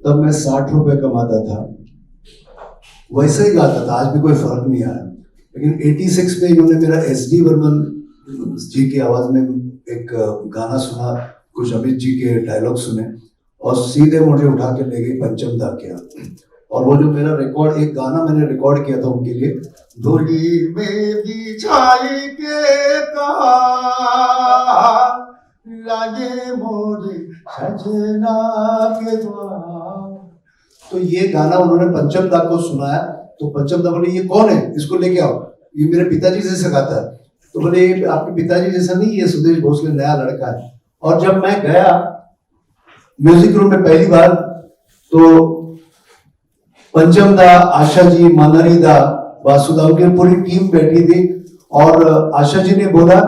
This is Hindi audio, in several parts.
तब मैं 60 रुपए कमाता था, वैसे ही गाता था, आज भी कोई फर्क नहीं आया। लेकिन 86 में इन्होंने मेरा SD बर्मन जी की आवाज में एक गाना सुना, कुछ अमित जी के डायलॉग सुने और सीधे मुझे उठा के ले गई पंचम दा के यहाँ। और वो जो मेरा रिकॉर्ड, एक गाना मैंने रिकॉर्ड किया था उनके लिए, डोली में बिछाई के कहा लागे मोरे सजना के द्वार। तो ये गाना उन्होंने पंचम दा को सुनाया, तो पंचम दा बोले ये कौन है, इसको लेके आओ, ये मेरे पिताजी जैसे गाता है। तो बोले आपके पिताजी जैसा नहीं, ये सुदेश भोसले नया लड़का है। और जब मैं गया म्यूजिक रूम में पहली बार, तो पंचम दा, आशा जी, मनहरी दा, वासुदा, उनकी पूरी टीम बैठी थी। और आशा जी ने बोला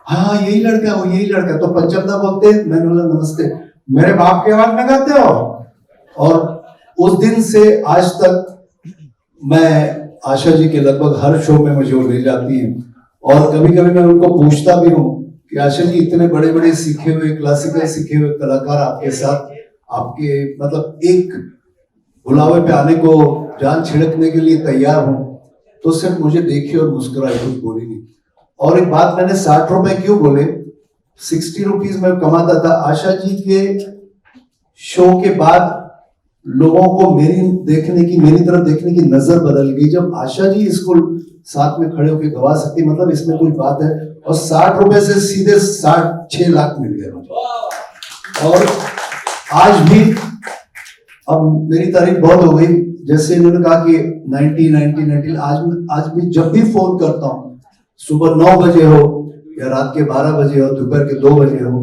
हाँ यही लड़का है, वो यही लड़का। तो पंचम दा बोलते, मैंने बोला नमस्ते, मेरे बाप के आवाज में गाते हो। और उस दिन से आज तक मैं आशा जी के लगभग हर शो में मुझे वो ले जाती हैं। और कभी कभी मैं उनको पूछता भी हूँ कि आशा जी इतने बड़े बड़े सीखे हुए, क्लासिकल सीखे हुए कलाकार आपके साथ, आपके मतलब एक बुलावे पे आने को जान छिड़कने के लिए तैयार हूं, तो सिर्फ मुझे देखी और मुस्कुराई, कुछ बोली नहीं। और एक बात, मैंने 60 रुपए क्यों बोले, 60 रुपीज में कमाता था। आशा जी के शो के बाद लोगों को मेरी तरफ देखने की नजर बदल गई। जब आशा जी इसको साथ में खड़े होकर गवा सकती, मतलब इसमें कुछ बात है। और 60 रुपए से सीधे 6 लाख मिल गए मुझे। और आज भी, अब मेरी तारीफ बहुत हो गई, जैसे इन्होंने कहा कि 90 आज भी जब भी फोन करता हूँ, सुबह 9 बजे हो या रात के 12 बजे हो, दोपहर के 2 बजे हो,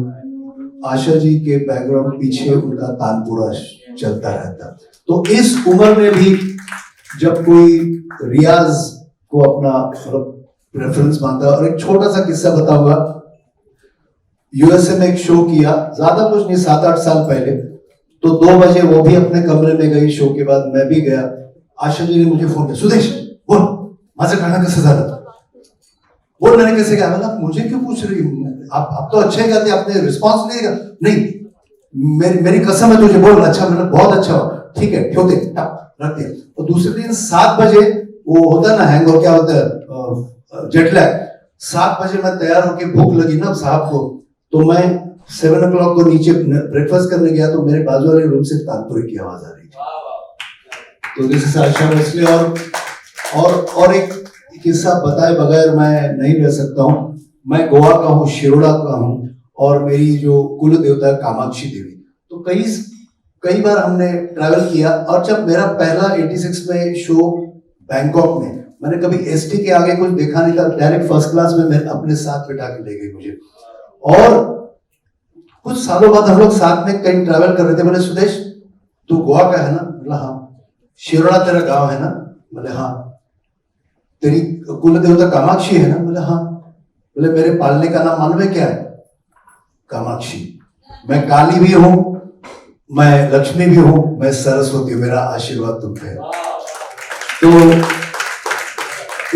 आशा जी के बैकग्राउंड पीछे उनका तानपुरा चलता रहता। तो इस उम्र में भी जब कोई रियाज को अपना रेफरेंस मानता है। और एक छोटा सा किस्सा बताऊंगा, USA में एक शो किया, ज्यादा कुछ नहीं, 7-8 साल पहले। तो 2 बजे वो भी अपने कमरे में गई, शो के बाद मैं भी गया। आशा जी ने मुझे फोन किया, सुदेश बोल माझा गाना कसं झालं, बोल मैंने कैसे गाया। बोला मुझे क्यों पूछ रही, आप तो अच्छे गाते, आपने रिस्पॉन्स नहीं दिया। नहीं मेरी कसम है तुझे, बोल अच्छा, मैंने बहुत अच्छा हो, ठीक है ठोते रख दिया। और दूसरे दिन 7 बजे वो होता है ना हैंग, और क्या होता है जेटलैग, 7 बजे मैं तैयार होके, भूख लगी ना साहब को, तो मैं 7 o'clock को नीचे ब्रेकफास्ट करने गया, तो मेरे बाजू वाले रूम से तानपुरे की आवाज आ रही थी। तो दिस इज आशा भोसले। और एक किस्सा बताए बगैर मैं नहीं रह सकता हूँ। मैं गोवा का हूँ, शिरोडा का हूँ, और मेरी जो कुल देवता है कामाक्षी देवी। तो कई बार हमने ट्रैवल किया। और जब मेरा पहला 86 में शो बैंकॉक में, मैंने कभी ST के आगे कुछ देखा नहीं था, डायरेक्ट फर्स्ट क्लास में मैं अपने साथ बैठा के ले गई मुझे। और कुछ सालों बाद हम लोग साथ में कहीं ट्रैवल कर रहे थे। बोले सुदेश तू गोवा का है ना? बोला हाँ। शिरोडा तेरा गांव है ना? बोले हाँ। तेरी कुल देवता कामाक्षी है ना? बोले हाँ। बोले मेरे पालने का नाम मालूम है क्या है? कामाक्षी। मैं काली भी हूं, मैं लक्ष्मी भी हूं, मैं सरस्वती, मेरा आशीर्वाद तुम पे है। तो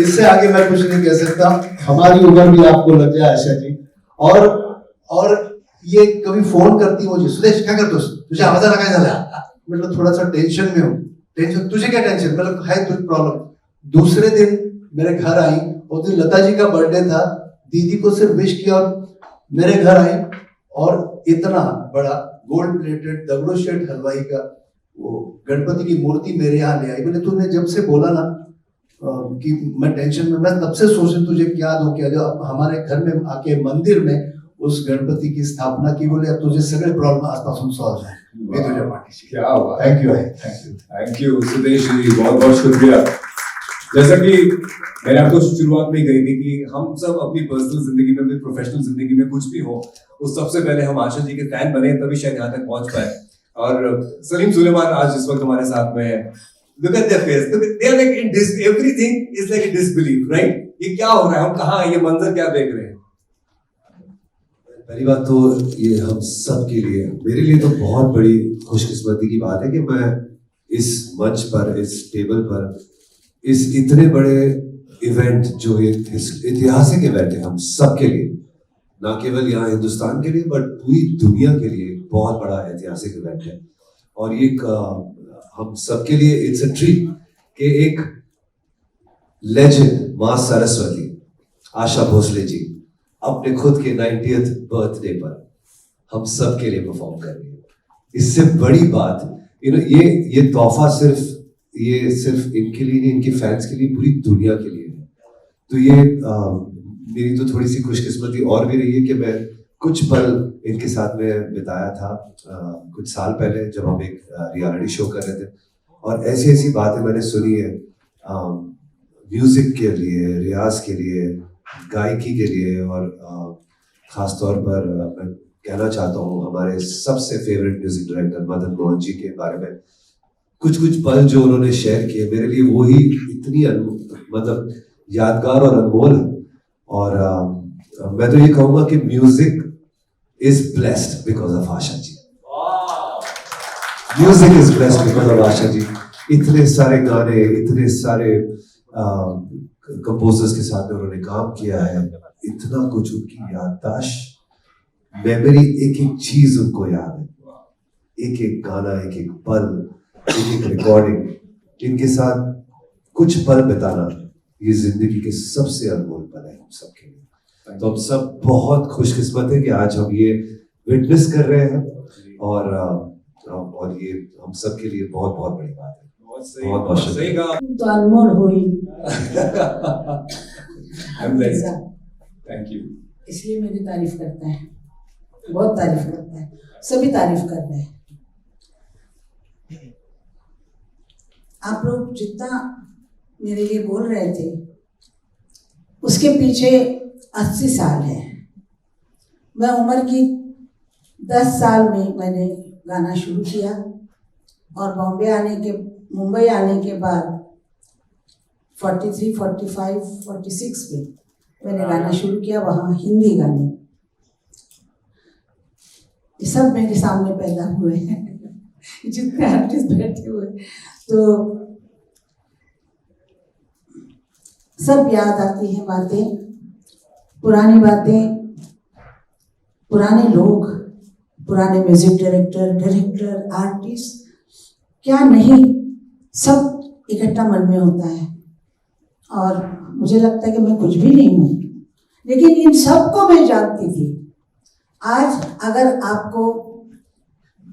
इससे आगे मैं कुछ नहीं कह सकता। हमारी उम्र भी आपको लग जाए आशा जी। और ये कभी फोन करती मुझे, सुदेश क्या करतोस, तुझे आवाज आला काय झाला? मतलब थोड़ा सा टेंशन में हूँ। टेंशन तुझे क्या टेंशन? मतलब है तुझ प्रॉब्लम। दूसरे दिन मेरे घर आई, उस दिन लता जी का बर्थडे था, दीदी को सिर्फ विश किया और मेरे घर आई, और इतना बड़ा गोल्ड प्लेटेड दगड़ो शेठ हलवाई का वो गणपति की मूर्ति मेरे यहाँ ले आई। बोले तूने जब से बोला ना कि मैं टेंशन में, मैं तब से सोचे तुझे क्या दो क्या दो। हमारे घर में आके मंदिर में उस गणपति की स्थापना की। बोले अब तुझे सगळे प्रॉब्लम आजपासून सॉल्व है। मैं तुझे पार्टी। क्या हुआ? थैंक यू सुदेश जी, बहुत बहुत शुक्रिया। जैसा कि मैंने आपको शुरुआत में कही थी कि हम सब अपनी पर्सनल जिंदगी में, अपनी प्रोफेशनल जिंदगी में कुछ भी हो, उस सबसे पहले हम आशा जी के फैन बने, तभी शायद यहाँ तक पहुंच पाए। और सलीम सुलेमान आज इस वक्त हमारे साथ में है। Look at their face. They are like in everything is like a disbelief, right? ये क्या हो रहा है? हम कहाँ हैं? ये मंजर क्या देख रहे हैं? पहली बात तो ये हम सब के लिए, मेरे लिए तो बहुत बड़ी खुशकिस्मती की बात है कि मैं इस मंच पर, इस टेबल पर, इस इतने बड़े इवेंट जो एक ऐतिहासिक इवेंट है हम सब के लिए, ना केवल यहाँ हिंदुस्तान के लिए बट पूरी दुनिया के लिए बहुत बड़ा ऐतिहासिक इवेंट है। और ये हम सबके लिए इट्स अ ट्रीट कि एक लेजेंड मां सरस्वती आशा भोसले जी अपने खुद के 90th बर्थडे पर हम सब के लिए परफॉर्म कर रही है। इससे बड़ी बात ये तोहफा सिर्फ इनके लिए नहीं, इनके फैंस के लिए, पूरी दुनिया के लिए है। तो ये मेरी तो थोड़ी सी खुशकिस्मती और भी रही है कि मैं कुछ पल इनके साथ में बिताया था कुछ साल पहले जब हम एक रियलिटी शो कर रहे थे, और ऐसी ऐसी बातें मैंने सुनी है म्यूजिक के लिए, रियाज के लिए, गायकी के लिए, और खास तौर पर मैं कहना चाहता हूँ हमारे सबसे favourite music director Madan Mohan ji के बारे में कुछ पल जो उन्होंने शेयर किए, मेरे लिए वो ही इतनी मतलब यादगार और अनमोल है। और मैं तो ये कहूँगा कि music is blessed because of Asha ji. Music is blessed because of Asha ji. इतने सारे गाने, इतने सारे कंपोजर्स के साथ में उन्होंने काम किया है, इतना कुछ, उनकी याददाश्त, मेमोरी, एक एक चीज उनको याद है, एक एक गाना, एक एक पल, एक एक रिकॉर्डिंग, इनके साथ कुछ पल बिताना ये जिंदगी के सबसे अनमोल पल है हम सबके लिए। तो हम सब बहुत खुशकिस्मत है कि आज हम ये विटनेस कर रहे हैं, और ये हम सब के लिए बहुत बहुत बड़ी बात है। बहुत सही कहा। तो अनमोल हुई। Thank you. इसलिए मेरी तारीफ करता है, बहुत तारीफ करता है, सभी तारीफ कर रहे हैं। आप लोग जितना मेरे लिए बोल रहे थे उसके पीछे 80 साल है। मैं उम्र की 10 साल में मैंने गाना शुरू किया, और मुंबई आने के बाद 43, 45, 46 में मैंने गाना शुरू किया, वहाँ हिंदी गाने। ये सब मेरे सामने पैदा हुए हैं जितने आर्टिस्ट बैठे हुए, तो सब याद आती हैं बातें, पुरानी बातें, पुराने लोग, पुराने म्यूजिक डायरेक्टर, आर्टिस्ट, क्या नहीं, सब इकट्ठा मन में होता है। और मुझे लगता है कि मैं कुछ भी नहीं हूँ, लेकिन इन सबको मैं जानती थी। आज अगर आपको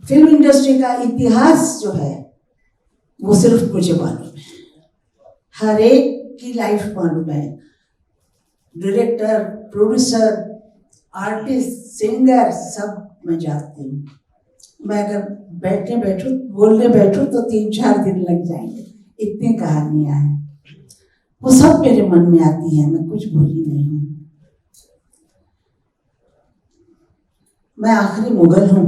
फिल्म इंडस्ट्री का इतिहास जो है वो सिर्फ मुझे मालूम है, हर एक की लाइफ मालूम है, डायरेक्टर, प्रोड्यूसर, आर्टिस्ट, सिंगर, सब मैं जानती हूँ। मैं अगर बोलने बैठूं तो 3-4 दिन लग जाएंगे, इतनी कहानियां हैं, वो सब मेरे मन में आती हैं, मैं कुछ भूली नहीं हूँ। मैं आखिरी मुगल हूँ,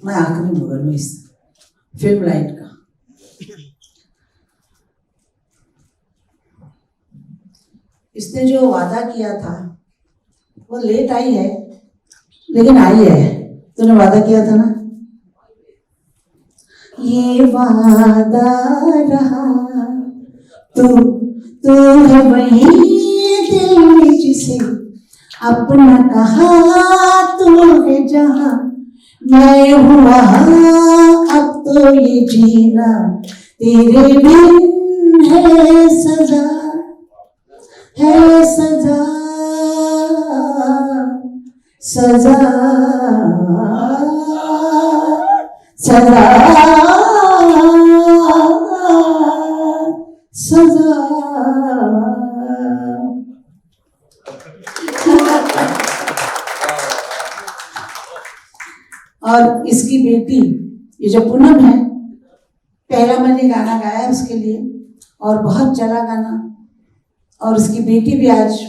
मैं आखिरी मुगल हूँ इस फिल्म लाइन का। इसने जो वादा किया था वो लेट आई है, लेकिन आई है। तूने वादा किया था ना, ये वादा रहा, तू है वही दिल में जिसे अपना कहा, तू है जहां मैं हूँ वहां, अब तो ये जीना तेरे बिन है सजा, है सजा, सजा, सजा, सजा। और इसकी बेटी, ये जो पूनम है, पहला मैंने गाना गाया है उसके लिए और बहुत चला गाना। और उसकी बेटी भी आज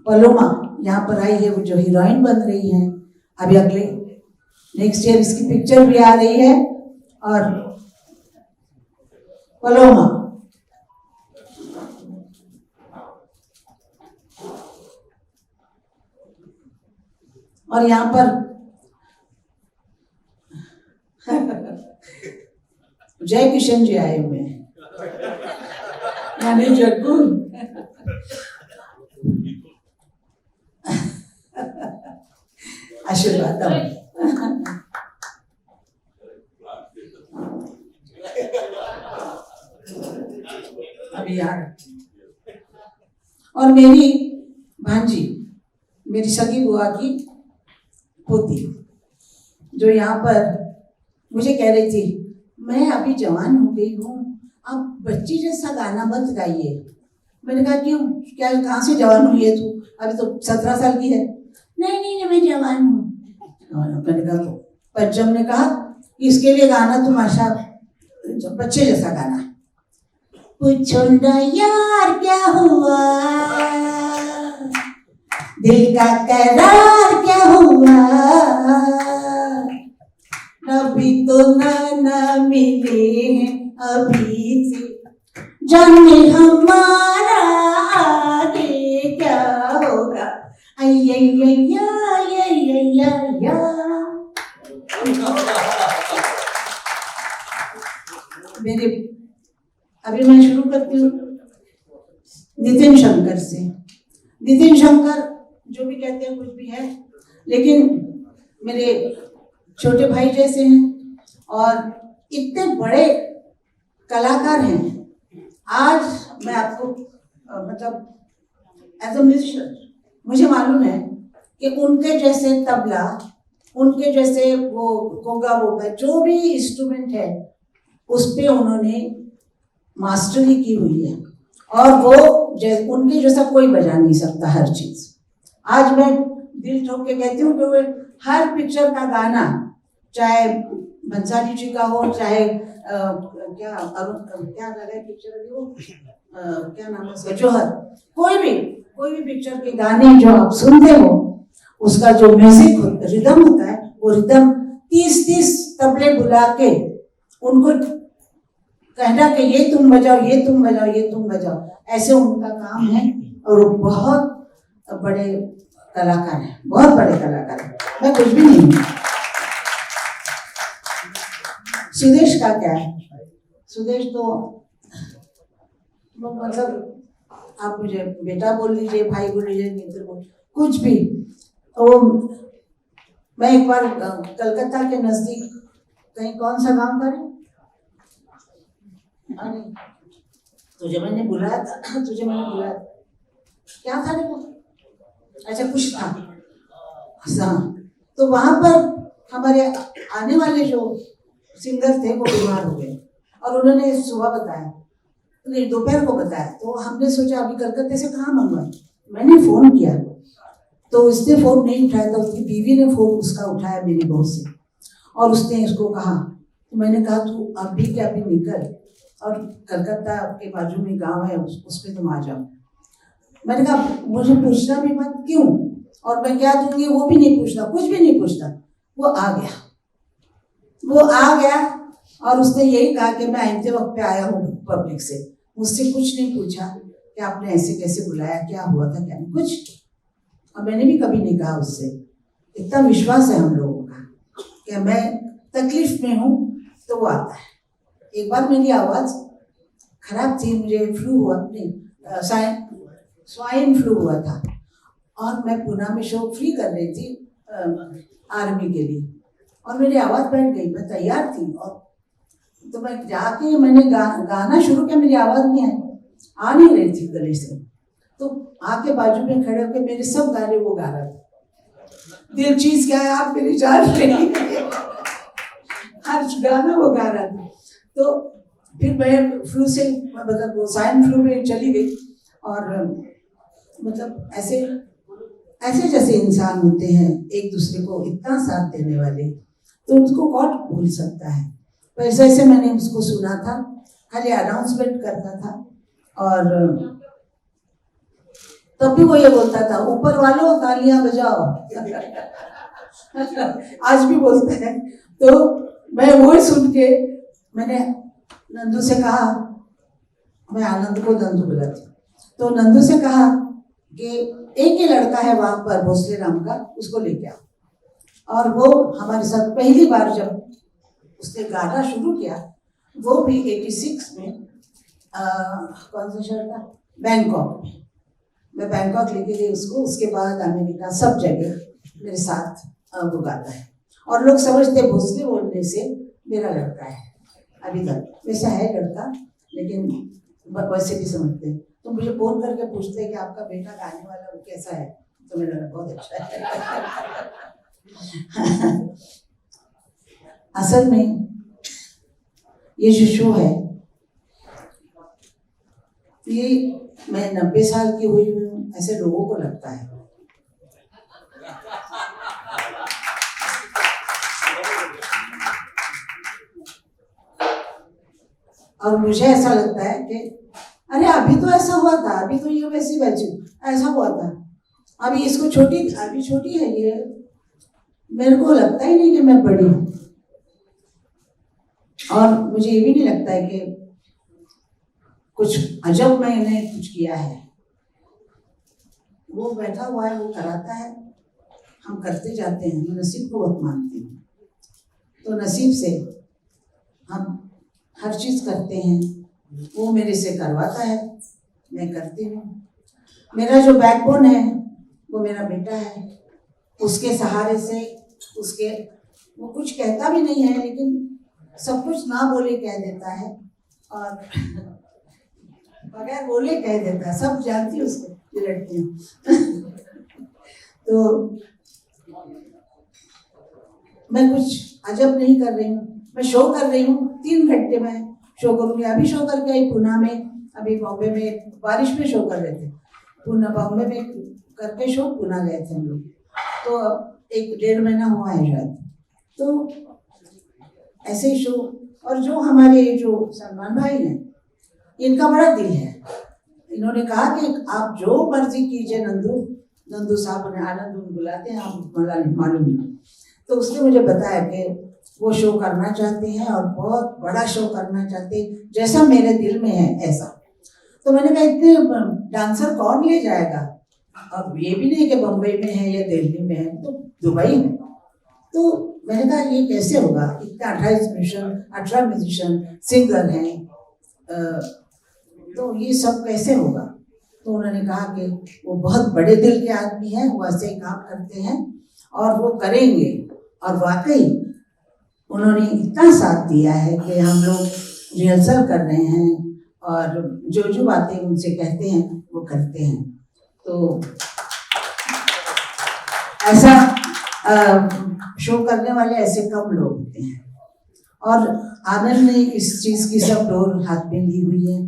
पलोमा यहाँ पर आई है, वो जो हीरोइन बन रही है। अभी अगले नेक्स्ट ईयर इसकी पिक्चर भी आ रही है। और पलोमा और यहाँ पर जय किशन जी आए हुए हैं, यानी जग्गू। आशीर्वाद। अभी याद रखती हूँ। और मेरी भांजी, मेरी सगी बुआ की पोती, जो यहाँ पर मुझे कह रही थी, मैं अभी जवान हो गई हूँ, अब बच्ची जैसा गाना मत गाइए। मैंने कहा क्यों, क्या कहाँ से जवान हुई है तू, अभी तो 17 साल की है। नहीं मैं जवान हूँ। मैंने कहा तो पंचम ने कहा कि इसके लिए गाना तुम आशा बच्चे जैसा गाना। पूछो ना यार क्या हुआ, दिल का करार क्या हुआ, अभी तो ना मिले हैं अभी से, जाने हमारा आगे क्या होगा। मेरे अभी मैं शुरू करती हूँ नितिन शंकर से। नितिन शंकर जो भी कहते हैं कुछ भी है, लेकिन मेरे छोटे भाई जैसे हैं और इतने बड़े कलाकार हैं। आज मैं आपको मतलब एज अ म्यूजिशियन मुझे मालूम है कि उनके जैसे तबला, उनके जैसे वो गोगा वोगा जो भी इंस्ट्रूमेंट है उस पे उन्होंने मास्टरी की हुई है, और वो उनके जैसा कोई बजा नहीं सकता हर चीज। आज मैं दिल ठोक के कहती हूँ कि वो हर पिक्चर का गाना, चाहे बंसाली जी का हो, चाहे क्या लगा पिक्चर अभी वो क्या नाम है उसका, जौहर, कोई भी पिक्चर के गाने जो आप सुनते हो उसका जो म्यूजिक रिदम होता है, वो रिदम 30 तबले बुला के उनको कहना कि ये तुम बजाओ, ये तुम बजाओ, ये तुम बजाओ, ऐसे उनका काम है। और वो बहुत बड़े कलाकार हैं, बहुत बड़े कलाकार हैं। मैं कुछ भी नहीं हूँ। सुदेश का क्या है, सुदेश तो मतलब आप मुझे बेटा बोल लीजिए, भाई बोल लीजिए, मित्र बोल, कुछ भी। तो मैं एक बार कलकत्ता के नजदीक कहीं, कौन सा गांव था, तुझे मैंने बुलाया था, क्या था देखो, अच्छा कुछ था। तो वहां पर हमारे आने वाले जो सिंगर थे वो बीमार हो गए, और उन्होंने सुबह बताया, नहीं दोपहर को बताया। तो हमने सोचा अभी कलकत्ते से कहाँ मंगवाए। मैंने फोन किया तो उसने फोन नहीं उठाया, तो उसकी बीवी ने फोन उसका उठाया मेरी बहू से, और उसने उसको कहा। तो मैंने कहा तू अभी क्या अभी निकल, और कलकत्ता के बाजू में गांव है, उसमें तुम आ जाओ। मैंने कहा मुझे पूछना भी मत, क्यों, और मैं क्या दूंगी वो भी नहीं पूछना, कुछ भी नहीं पूछना। वो आ गया और उसने यही कहा कि मैं आते वक्त पे आया हूँ पब्लिक से, मुझसे कुछ नहीं पूछा कि आपने ऐसे कैसे बुलाया, क्या हुआ था, क्या नहीं, कुछ। और मैंने भी कभी नहीं कहा उससे। इतना विश्वास है हम लोगों का कि मैं तकलीफ में हूँ तो वो आता है। एक बार मेरी आवाज़ खराब थी, मुझे फ्लू हुआ, नहीं स्वाइन फ्लू हुआ था, और मैं पुणे में शो फ्री कर रही थी आर्मी के लिए, और मेरी आवाज़ बैठ गई। मैं तैयार थी, और तो मैं जाके मैंने गाना शुरू किया, मेरी आवाज़ नहीं आ नहीं रही थी गले से। तो आके बाजू में खड़े होकर मेरे सब गाने वो गा रहा था। दिल चीज क्या है आप मेरी जान रही, हर गाना वो गा रहा था। तो फिर मैं फ्लू से, मतलब वो स्वाइन फ्लू में चली गई, और मतलब ऐसे जैसे इंसान होते हैं एक दूसरे को इतना साथ देने वाले, तो उसको कौन भूल सकता है। वैसे ऐसे मैंने उसको सुना था, खाली अनाउंसमेंट करता था, और तब भी वो ये बोलता था, ऊपर वालों तालियां बजाओ। आज भी बोलते हैं। तो मैं वो सुन के मैंने नंदू से कहा, मैं आनंद को नंदू बुलाती, तो नंदू से कहा कि एक ही लड़का है वहां पर भोसले नाम का, उसको लेके आओ। और वो हमारे साथ पहली बार जब उसने गाना शुरू किया, वो भी 86 में कौन सा शहर था, बैंकॉक में। मैं बैंकॉक लेके गई उसको, उसके बाद अमेरिका, सब जगह मेरे साथ वो गाता है। और लोग समझते भोसले बोलने से मेरा लड़का है, अभी तक वैसा है लड़का, लेकिन वैसे भी समझते हैं। तो मुझे फोन करके पूछते हैं कि आपका बेटा गाने वाला वो कैसा है, तो मेरा लगा बहुत अच्छा है। असल में ये जो शो है, ये मैं 90 साल की हुई हूँ ऐसे लोगों को लगता है। और मुझे ऐसा लगता है कि अरे अभी तो ऐसा हुआ था, अभी तो ये वैसी बची ऐसा हुआ था, अभी इसको अभी छोटी है ये, मेरे को लगता ही नहीं कि मैं बड़ी हूँ। और मुझे ये भी नहीं लगता है कि कुछ अजब मैंने कुछ किया है। वो बैठा हुआ है, वो कराता है, हम करते जाते हैं। मैं नसीब को बहुत मानती हूँ, तो नसीब से हम हर चीज़ करते हैं। वो मेरे से करवाता है, मैं करती हूँ। मेरा जो बैकबोन है वो मेरा बेटा है, उसके सहारे से वो कुछ कहता भी नहीं है, लेकिन सब कुछ ना बोले कह देता है और बगैर बोले कह देता है। सब जानती हूँ उसको, ये लड़की हूँ। तो मैं कुछ अजब नहीं कर रही हूँ, मैं शो कर रही हूँ। 3 घंटे में शो करूँगी। अभी शो करके आई पुणे में, अभी बॉम्बे में बारिश में शो कर रहे थे, पुणे बॉम्बे में करके शो पुणे गए थे हम लोग। तो 1-1.5 महीना हुआ है शायद। तो ऐसे ही शो। और जो हमारे जो सलमान भाई हैं, इनका बड़ा दिल है। इन्होंने कहा कि आप जो मर्जी कीजिए नंदू साहब ने, आनंद बुलाते हैं, आप मालूम नहीं। तो उसने मुझे बताया कि वो शो करना चाहते हैं और बहुत बड़ा शो करना चाहते हैं, जैसा मेरे दिल में है ऐसा। तो मैंने कहा इतने डांसर कौन ले जाएगा? अब ये भी नहीं कि बम्बई में है या दिल्ली में है, तो दुबई में। तो मैंने कहा ये कैसे होगा? इतना 18 म्यूजिशियन सिंगर हैं, तो ये सब कैसे होगा? तो उन्होंने कहा कि वो बहुत बड़े दिल के आदमी हैं, वो ऐसे ही काम करते हैं और वो करेंगे। और वाकई उन्होंने इतना साथ दिया है कि हम लोग रिहर्सल कर रहे हैं और जो बातें उनसे कहते हैं वो करते हैं। तो ऐसा शो करने वाले ऐसे कम लोग होते हैं। और आनंद ने इस चीज़ की सब डोर हाथ में ली हुई है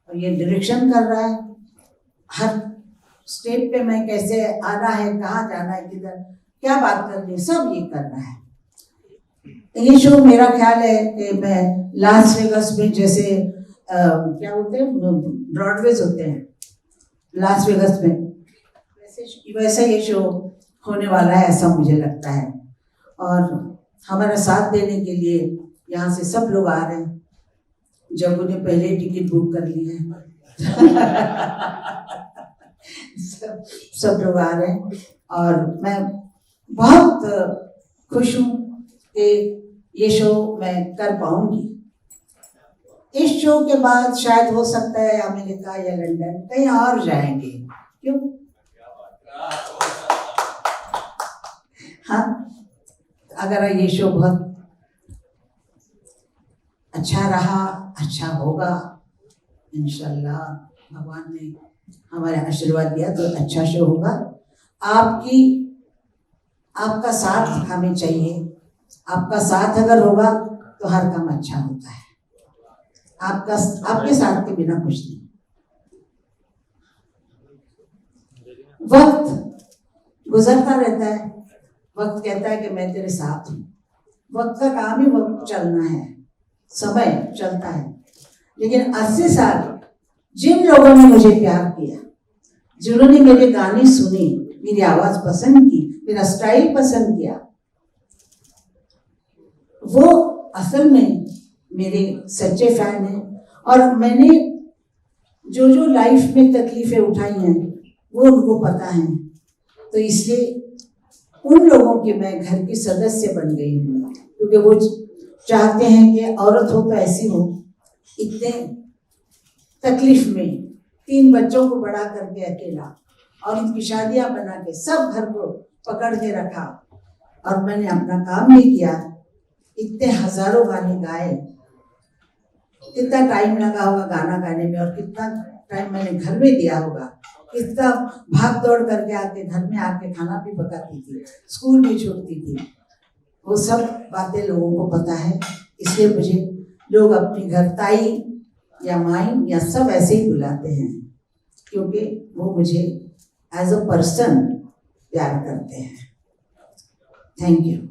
और ये डायरेक्शन कर रहा है। हर स्टेप पे मैं कैसे आना है, कहाँ जाना है, किधर क्या बात करनी है, सब ये कर रहा है। ये शो मेरा ख्याल है कि मैं लास वेगास में जैसे क्या बोलते हैं ब्रॉडवेज होते हैं लास वेगास में, वैसे ये शो होने वाला है ऐसा मुझे लगता है। और हमारा साथ देने के लिए यहाँ से सब लोग आ रहे हैं। जब उन्हें पहले टिकट बुक कर ली है। सब लोग आ रहे हैं और मैं बहुत खुश हूँ कि ये शो मैं कर पाऊंगी। इस शो के बाद शायद हो सकता है अमेरिका या लंदन कहीं और जाएंगे। क्यों? हाँ, अगर ये शो बहुत अच्छा रहा, अच्छा होगा, इंशाल्लाह भगवान ने हमारे आशीर्वाद दिया तो अच्छा शो होगा। आपका साथ हमें चाहिए। आपका साथ अगर होगा तो हर काम अच्छा होता है। आपके साथ के बिना कुछ नहीं। वक्त गुजरता रहता है, वक्त कहता है कि मैं तेरे साथ हूँ। वक्त का काम ही वक्त चलना है, समय चलता है। लेकिन 80 साल जिन लोगों ने मुझे प्यार किया, जिन्होंने मेरे गाने सुने, मेरी आवाज पसंद की, मेरा स्टाइल पसंद किया, वो असल में मेरे सच्चे फैन हैं। और मैंने जो लाइफ में तकलीफें उठाई हैं वो उनको पता है। तो इसलिए उन लोगों के मैं घर की सदस्य बन गई हूँ, क्योंकि वो चाहते हैं कि औरत हो तो ऐसी हो। इतने तकलीफ में 3 बच्चों को बड़ा करके अकेला और उनकी शादियां बना के सब घर को पकड़ के रखा और मैंने अपना काम भी किया। इतने हजारों गाने गाए, कितना टाइम लगा होगा गाना गाने में और कितना टाइम मैंने घर में दिया होगा, कितना भाग दौड़ करके आके घर में आके खाना भी पकाती थी, स्कूल भी छोड़ती थी, वो सब बातें लोगों को पता है। इसलिए मुझे लोग अपनी घर ताई या माई या सब ऐसे ही बुलाते हैं, क्योंकि वो मुझे एज अ पर्सन प्यार करते हैं। Thank you.